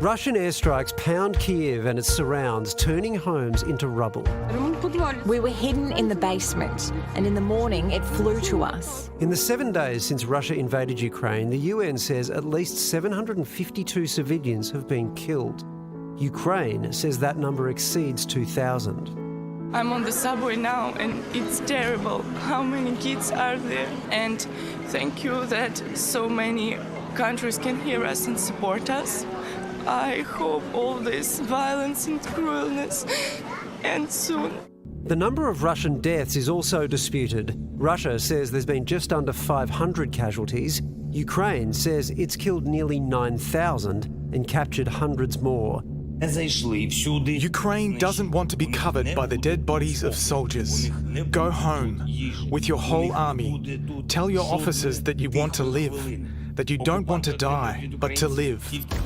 Russian airstrikes pound Kiev and its surrounds, turning homes into rubble. We were hidden in the basement, and in the morning it flew to us. In the 7 days since Russia invaded Ukraine, the UN says at least 752 civilians have been killed. Ukraine says that number exceeds 2,000. I'm on the subway now and it's terrible how many kids are there. And thank you that so many countries can hear us and support us. I hope all this violence and cruelness ends soon. The number of Russian deaths is also disputed. Russia says there's been just under 500 casualties. Ukraine says it's killed nearly 9,000 and captured hundreds more. Ukraine doesn't want to be covered by the dead bodies of soldiers. Go home with your whole army. Tell your officers that you want to live, that you don't want to die, but to live.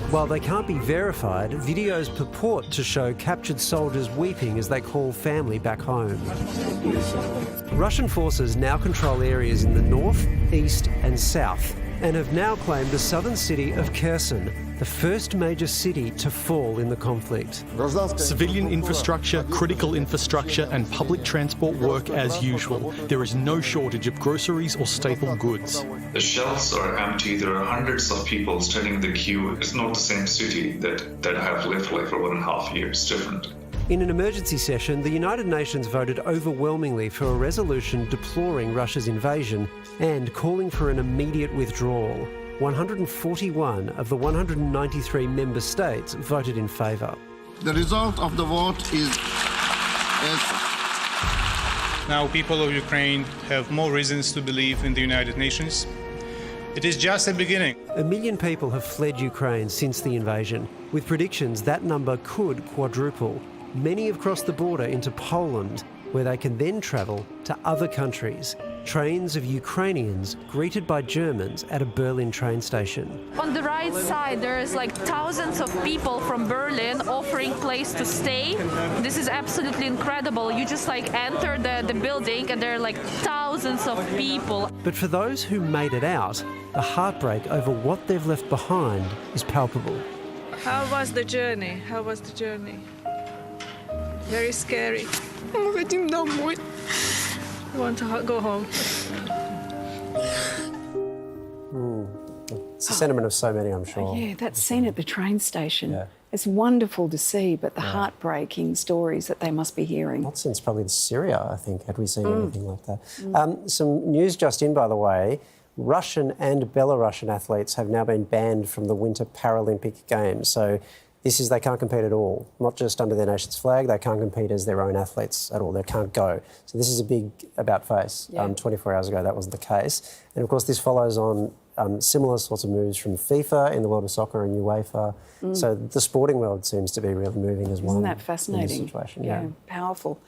While they can't be verified, videos purport to show captured soldiers weeping as they call family back home. Russian forces now control areas in the north, east and south, and have now claimed the southern city of Kherson, the first major city to fall in the conflict. Civilian infrastructure, critical infrastructure and public transport work as usual. There is no shortage of groceries or staple goods. The shelves are empty. There are hundreds of people standing in the queue. It's not the same city that I have lived for like for 1.5 years. It's different. In an emergency session, the United Nations voted overwhelmingly for a resolution deploring Russia's invasion and calling for an immediate withdrawal. 141 of the 193 member states voted in favour. The result of the vote is Now people of Ukraine have more reasons to believe in the United Nations. It is just a beginning. 1 million people have fled Ukraine since the invasion, with predictions that number could quadruple. Many have crossed the border into Poland, where they can then travel to other countries. Trains of Ukrainians greeted by Germans at a Berlin train station. On the right side, there's like thousands of people from Berlin offering place to stay. This is absolutely incredible. You just like enter the building and there are like thousands of people. But for those who made it out, the heartbreak over what they've left behind is palpable. How was the journey? How was the journey? Very scary. Мы хотим домой. I want to go home. It's the sentiment of so many, I'm sure. Yeah, that scene at the train station. Yeah. It's wonderful to see, but the heartbreaking stories that they must be hearing. Not since probably Syria, I think, had we seen anything like that. Some news just in, by the way. Russian and Belarusian athletes have now been banned from the Winter Paralympic Games. So they can't compete at all, not just under their nation's flag, they can't compete as their own athletes at all, they can't go. So this is a big about-face. 24 hours ago that wasn't the case. And of course this follows on similar sorts of moves from FIFA in the world of soccer and UEFA. So the sporting world seems to be really moving as well. Isn't that fascinating? In this situation. Yeah, powerful.